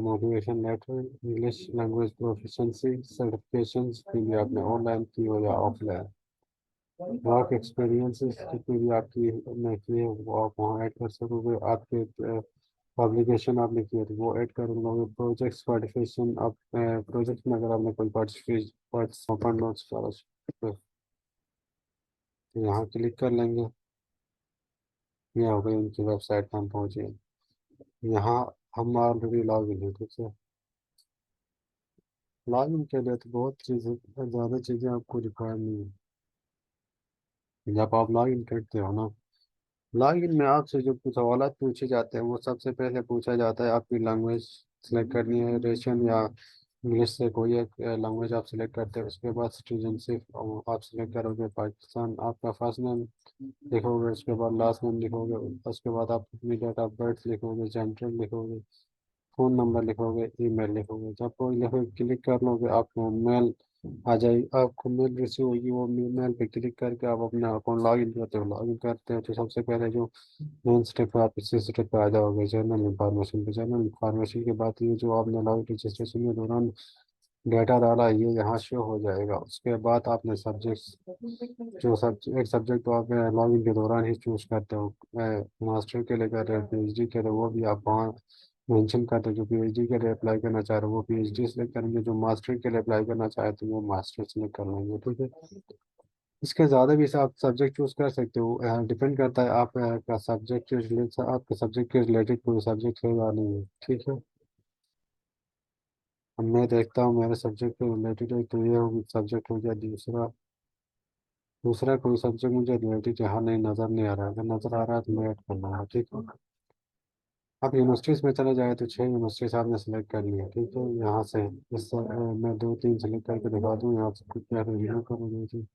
Motivation letter, English language proficiency certifications की भी आपने ऑनलाइन की हो या ऑफलाइन, वर्क एक्सपीरियंसेस जितनी भी आपकी ने की है वो आप वहाँ ऐड कर सकोगे। आपके पब्लिकेशन आपने किए तो वो ऐड कर लोगे। प्रोजेक्ट्स पार्टिसिपेशन आप प्रोजेक्ट में अगर आपने कोई पार्टिसिपेट नोट्स तो यहाँ क्लिक कर लेंगे। ये हो गई उनकी वेबसाइट पर हम पहुँचे। यहाँ हम ऑलरेडी लॉग इन है, ठीक है। लॉग इन के लिए तो बहुत चीज़ें, ज़्यादा चीज़ें आपको रिक्वायर नहीं है। जब आप लॉग इन करते हो ना, लॉगिन में आपसे जो कुछ सवालात पूछे जाते हैं वो सबसे पहले पूछा जाता है आपकी लैंग्वेज सिलेक्ट करनी है, रशियन या इंग्लिश से कोई एक लैंग्वेज आप सिलेक्ट करते हैं। उसके बाद सिटीजनशिप आप सिलेक्ट करोगे पाकिस्तान, आपका फर्स्ट नेम लिखोगे, उसके बाद लास्ट नेम लिखोगे, उसके बाद आप अपनी डेट ऑफ बर्थ लिखोगे, जेंडर लिखोगे, फ़ोन नंबर लिखोगे, ईमेल लिखोगे। जब कोई लिखोगे क्लिक कर लोगे आपको मेल आ जाएगी, आपको मेल रिसीव होगी। वो मेल पे क्लिक करके आप अपना अकाउंट लॉग इन करते हो। लॉग इन करते हो तो सबसे पहले जो मेन स्टेप है आप इसी स्टेप पे आ जाओगे, जर्नल इंफॉर्मेशन पे। जर्नल इंफॉर्मेशन के बाद ये जो आपने लॉग रजिस्ट्रेशन के दौरान डाटा डाला ये यहाँ शो हो जाएगा। उसके बाद आपने सब्जेक्ट जो एक सब्जेक्ट तो आप लॉग इन के दौरान ही चूज करते हो। मास्टर के लिए कर रहे हो, पीएचडी के लिए, वो भी आप वहाँ मेंशन करते हो। जो पीएचडी के लिए अप्लाई करना चाह रहे हो वो पीएचडी सेलेक्ट करेंगे, जो मास्टर के लिए अप्लाई करना चाहे तो वो मास्टर सेलेक्ट कर लेंगे, ठीक है। इसके ज़्यादा भी आप सब्जेक्ट चूज कर सकते हो, डिपेंड करता है आप का सब्जेक्ट के रिलेटेड, आपके सब्जेक्ट के रिलेटेड कोई सब्जेक्ट है या नहीं है, ठीक है। अब मैं देखता हूँ मेरे सब्जेक्ट के रिलेटेड है तो ये सब्जेक्ट हो गया। दूसरा दूसरा कोई सब्जेक्ट मुझे रिलेटेड यहाँ नहीं नज़र नहीं आ रहा है। अगर नज़र आ रहा है तो मैं ऐड करना है, ठीक है। अब यूनिवर्सिटीज़ में चले जाए तो 6 यूनिवर्सिटीज़ आपने सेलेक्ट कर लिया, ठीक है। यहाँ से इस मैं 2-3 सेलेक्ट करके दिखा दूँ, यहाँ से कुछ क्या रिव्यू करूँगी थी।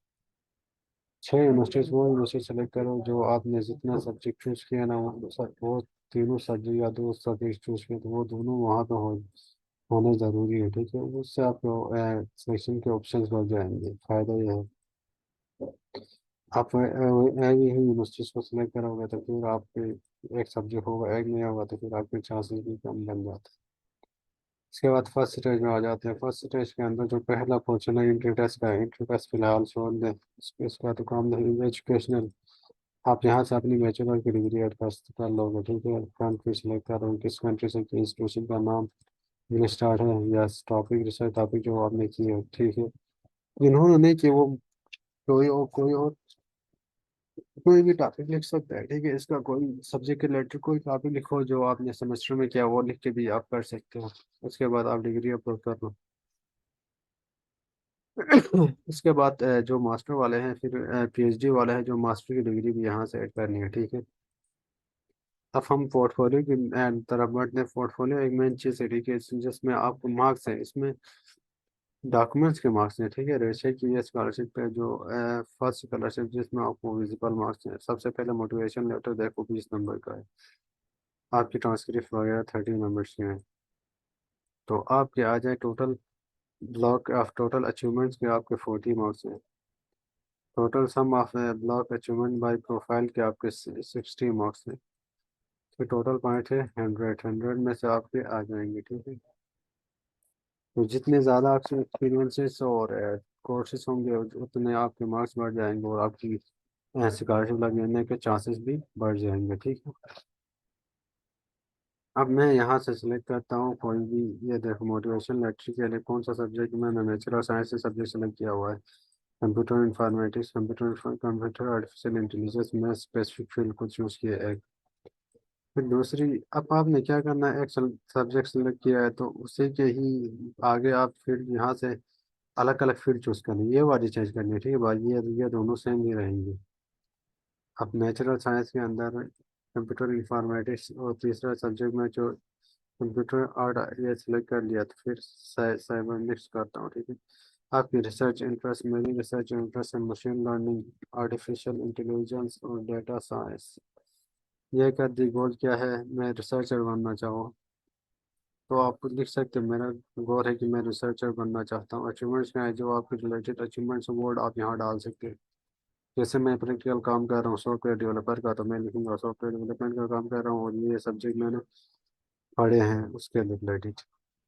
6 यूनिवर्सिटीज़ वो यूनिवर्सिटी सेलेक्ट करो जो आपने जितना सब्जेक्ट चूज किया ना वो तीनों सब्जेक्ट या दो सब्जेक्ट चूज किए तो वो दोनों वहाँ पे होने ज़रूरी है, ठीक है। उससे आपको सिलेक्शन के ऑप्शंस बढ़ जाएंगे। फ़ायदा ये है आप एक ही यूनिवर्सिटीज़ को सिलेक्ट करोगे तो फिर आपके एक सब्जेक्ट होगा, एक नहीं होगा तो फिर आपके चांसेस भी कम बन जाते हैं। इसके बाद फर्स्ट स्टेज में आ जाते हैं। फर्स्ट स्टेज के अंदर जो पहला क्वेश्चन है इंट्री टेस्ट का, इंट्री टेस्ट फिलहाल छोड़ दें। इसका तो काम नहीं, एजुकेशनल आप यहाँ से अपनी बैचलर की डिग्री एड कर लोगे, ठीक है। कंट्री सिलेक्ट करो, किस कंट्री से इंस्टीट्यूशन का नाम इंग्लिश स्टार्ट है या टॉपिक रिसर्च टॉपिक जो आपने की है, ठीक है। जिन्होंने नहीं कि वो कोई और कोई भी टॉपिक लिख सकता है, ठीक है। इसका कोई सब्जेक्ट के रिलेटेड कोई टॉपिक लिखो जो आपने सेमेस्टर में किया वो लिख के भी आप कर सकते हो। उसके बाद आप डिग्री अपलोड कर लो। उसके बाद जो मास्टर वाले हैं फिर पीएचडी वाले हैं जो मास्टर की डिग्री भी यहाँ से ऐड करनी है, ठीक है। अब हम पोर्टफोलियो की तरफ बढ़ते हैं। पोर्टफोलियो एक मेन चीज़ है, ठीक है, जिसमें आपको मार्क्स हैं, इसमें डॉक्यूमेंट्स के मार्क्स हैं, ठीक है। रेशे की ये स्कॉलरशिप पे जो फर्स्ट स्कॉलरशिप जिसमें आपको विजिबल मार्क्स हैं। सबसे पहले मोटिवेशन लेटर देखो 20 नंबर का है। आपकी ट्रांसक्रिप्ट वगैरह 30 नंबर्स के हैं। तो आपके आ जाए total block of total achievements के आपके 40 मार्क्स हैं। Total sum of block achievement by profile के आपके 60 मार्क्स हैं। तो टोटल पॉइंट है 100 में से आपके आ जाएंगे, ठीक है। तो जितने ज़्यादा आपके एक्सपीरियंसेस और कोर्सेज होंगे उतने आपके मार्क्स बढ़ जाएंगे और आपकी स्कॉलरशिप लगने के चांसेस भी बढ़ जाएंगे, ठीक है। अब मैं यहाँ से सिलेक्ट करता हूँ कोई भी। ये देखो मोटिवेशन लेटर के लिए कौन सा सब्जेक्ट मैंने नेचुरल साइंस से सब्जेक्ट सेलेक्ट किया हुआ है। Computer informatics, computer artificial intelligence में स्पेसिफिक फील्ड को चूज़ किया है। फिर दूसरी, अब आपने क्या करना है, एक सब्जेक्ट सेलेक्ट किया है तो उसी के ही आगे आप फिर यहाँ से अलग अलग फील्ड चूज करनी है। ये वाली चेंज करनी है, ठीक है भाई। ये दोनों सेम ही रहेंगी। अब नेचुरल साइंस के अंदर कंप्यूटर इंफॉर्मेटिक्स और तीसरा सब्जेक्ट में जो कंप्यूटर आर्ट ये सिलेक्ट कर लिया तो फिर साइबरनेटिक्स करता हूँ, ठीक है। आपकी रिसर्च इंटरेस्ट, मेरी रिसर्च इंटरेस्ट है मशीन लर्निंग, आर्टिफिशियल इंटेलिजेंस और डेटा साइंस। ये कर दी गोल क्या है, मैं रिसर्चर बनना चाहूँ तो आप लिख सकते हैं मेरा गोल है कि मैं रिसर्चर बनना चाहता हूँ। अचीवमेंट्स में है जो आपके रिलेटेड अचीवमेंट्स वर्ड आप यहाँ डाल सकते हैं। जैसे मैं प्रैक्टिकल काम कर रहा हूँ सॉफ्टवेयर डेवलपर का तो मैं लिखूंगा सॉफ्टवेयर डेवलपमेंट का काम कर रहा हूँ और ये सब्जेक्ट मैंने पढ़े हैं उसके रिलेटेड।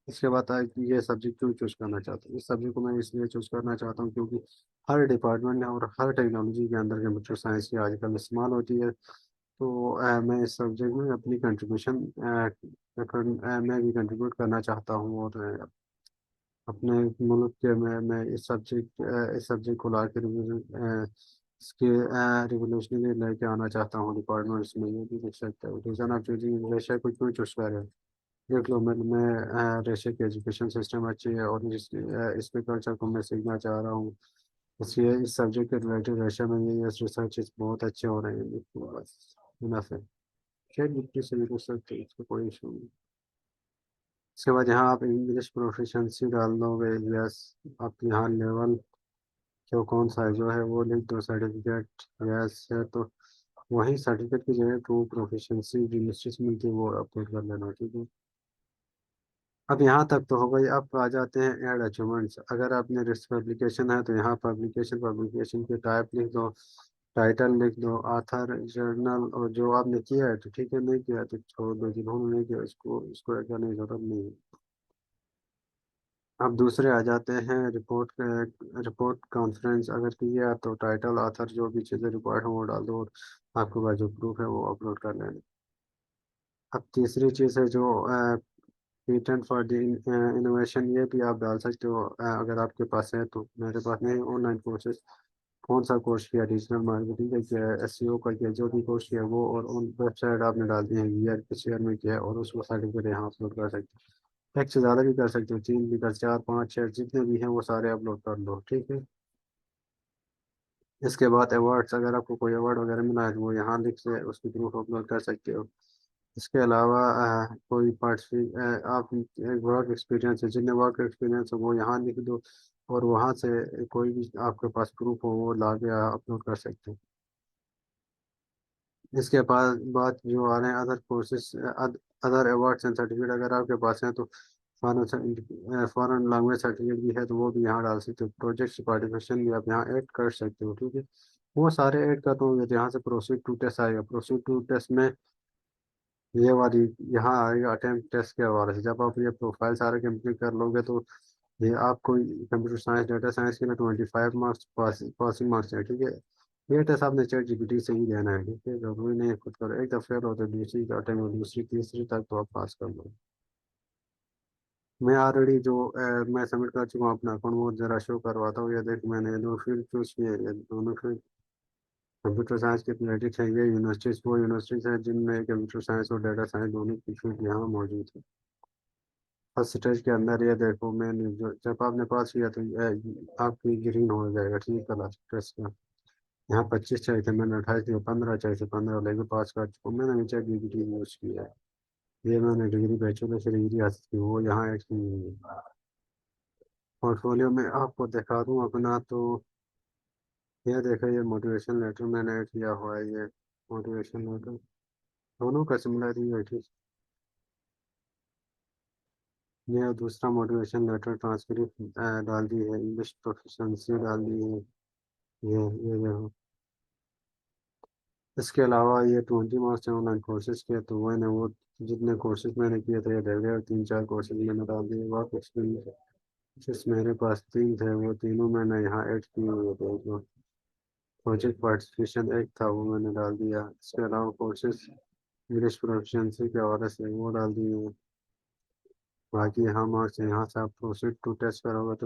इसके बाद ये सब्जेक्ट क्यों चूज करना चाहता हूँ, इस सब्जेक्ट को मैं इसलिए चूज करना चाहता हूँ क्योंकि हर डिपार्टमेंट और हर टेक्नोलॉजी के अंदर कंप्यूटर साइंस की आजकल इस्तेमाल होती है। तो मैं इस सब्जेक्ट में अपनी कंट्रीब्यूशन मैं भी कंट्रीब्यूट करना चाहता हूँ, और अपने मुल्क के मैं इस सब्जेक्ट को ला के इसके रिवोल्यूशनरी लेके आना चाहता हूँ डिपार्टमेंट्स में। ये भी देख सकते हो रीज़न आप चूजिंग रेशिया को क्यों चूज कर रहे हो। देख लो मैं रेशिया की एजुकेशन सिस्टम अच्छी है, और इसके कल्चर को मैं सीखना चाह रहा हूँ। इसलिए इस सब्जेक्ट के रिलेटेड रशिया में ये रिसर्च बहुत अच्छे हो रहे हैं। बस इनफ है। चैट जीपीटी से भी पूछ सकते हो, इसको कोई इशू नहीं। इसके बाद यहाँ आप इंग्लिश प्रोफिशिएंसी डाल दोगे, यस। आप यहाँ लेवल जो कौन सा है जो है वो लिख दो, सर्टिफिकेट यस है तो वही सर्टिफिकेट की जगह टू प्रोफिशिएंसी यूनिवर्सिटी से मिलती है वो अपलोड कर लेना, ठीक है। अब यहाँ तक तो हो गई। अब आ जाते हैं ऐड अचीवमेंट्स। अगर आपने रिस्क पब्लिकेशन है तो यहाँ पब्लिकेशन के टाइप लिख दो, टाइटल लिख दो, आथर, जर्नल, और जो आपने किया है तो ठीक है, नहीं किया है तो छोड़ दो, जिन्होंने नहीं किया इसको करने की जरूरत नहीं है। अब दूसरे आ जाते हैं रिपोर्ट कॉन्फ्रेंस। अगर किया तो टाइटल, आथर, जो भी चीज़ें रिक्वायर्ड हो वो डाल दो, और आपके पास जो प्रूफ है वो अपलोड कर लेना। अब तीसरी चीज़ है जो पेटेंट फॉर द इनोवेशन, ये भी आप डाल सकते हो अगर आपके पास है तो। मेरे पास नहीं। ऑनलाइन कोर्सेज, कौन सा कोर्स किया, डिजिटल मार्केटिंग का किया है, एसईओ का किया, जो भी कोर्स किया वो, और उन वेबसाइट आपने डाल दी है ईयर किस ईयर में किया है, और उसको सर्टिफिकेट यहाँ अपलोड कर सकते हो। एक से ज़्यादा भी कर सकते हो, तीन भी कर, चार, पाँच, छः, जितने भी हैं वो सारे अपलोड कर लो, ठीक है। इसके बाद अवार्ड्स, अगर आपको कोई अवार्ड वगैरह मिला है तो वो यहाँ लिख से उसकी प्रूफ अपलोड कर सकते हो। इसके अलावा कोई पार्टिसिपेट आप वर्क एक्सपीरियंस है, जिन्हें वर्क एक्सपीरियंस है वो यहाँ लिख दो, और वहाँ से कोई भी आपके पास प्रूफ हो वो ला के अपलोड कर सकते हैं। इसके बाद जो आ रहे हैं other courses, other awards and certificate, अगर आपके पास हैं तो फॉरेन लैंग्वेज सर्टिफिकेट भी है तो वो भी यहाँ डाल सकते हो। प्रोजेक्ट पार्टिसिपेशन भी आप यहाँ ऐड कर सकते हो, ठीक है। वो सारे ऐड कर दोगे तो यहाँ से प्रोसीड टू टेस्ट आएगा। प्रोसीड टू टेस्ट में ये वाली यहाँ आएगा अटेम्प्ट टेस्ट के हवाले से। जब आप ये प्रोफाइल सारे कंप्लीट कर लोगे तो ये आपको कंप्यूटर साइंस, डाटा साइंस के लिए 25 मार्क्स पासिंग मार्क्स है, ठीक है। ये टेस्ट आपने चैट जीपीटी से ही देना है, ठीक है। जरूरी नहीं है खुद करो, एक दफ़ा फेल होते दूसरी अटेम्प्ट में, दूसरी तीसरी तक तो आप पास कर लो। मैं ऑलरेडी मैं सबमिट कर चुका हूँ अपना अकाउंट, वो जरा शो करवाता हूँ। ये देख मैंने दो फील्ड चूज किए, ये दोनों फील्ड कंप्यूटर साइंस के पॉलिटिक्स है। ये यूनिवर्सिटीज वो यूनिवर्सिटीज है जिनमें कंप्यूटर साइंस और डाटा साइंस दोनों की फील्ड यहाँ मौजूद है। फर्स्ट स्टेज के अंदर ये देखो मैंने जो जब आपने पास किया तो आपकी ग्रीन हो जाएगा, ठीक है। लास्ट टेस्ट का यहाँ 25 चाहिए थे, मैंने 28 दिए, 15 चाहिए थे, 15 लेके पास कर चुका हूँ। मैंने नीचे डिग्री यूज किया है। ये मैंने डिग्री बैचलर से डिग्री हासिल की, वो यहाँ ऐड की हुई है। पोर्टफोलियो में आपको दिखा दूँ अपना तो ये देखो, ये मोटिवेशन लेटर मैंने ऐड किया हुआ है। ये मोटिवेशन लेटर दोनों का सिमिलर ही है, ठीक। ये दूसरा मोटिवेशन लेटर ट्रांसक्रिप्ट डाल दी है, इंग्लिश प्रोफिशिएंसी डाल दी है। ये देखो। इसके अलावा ये 20 मार्क्स हैं ऑनलाइन कोर्सेज के, तो मैंने वो जितने कोर्सेज मैंने किए थे ये रह गए, तीन चार कोर्सेज मैंने डाल दिए। वर्क एक्सपीरियंस जिस मेरे पास तीन थे वो तीनों मैंने यहाँ ऐड किए हुए थे। जो प्रोजेक्ट पार्टिसिपेशन एक था वो मैंने डाल दिया। इसके अलावा कोर्सेज इंग्लिश प्रोफिशिएंसी के हवाले से वो डाल दिए हैं। बाकी यहाँ मार्क्स यहाँ से आप प्रोसीड टू टेस्ट करोगे तो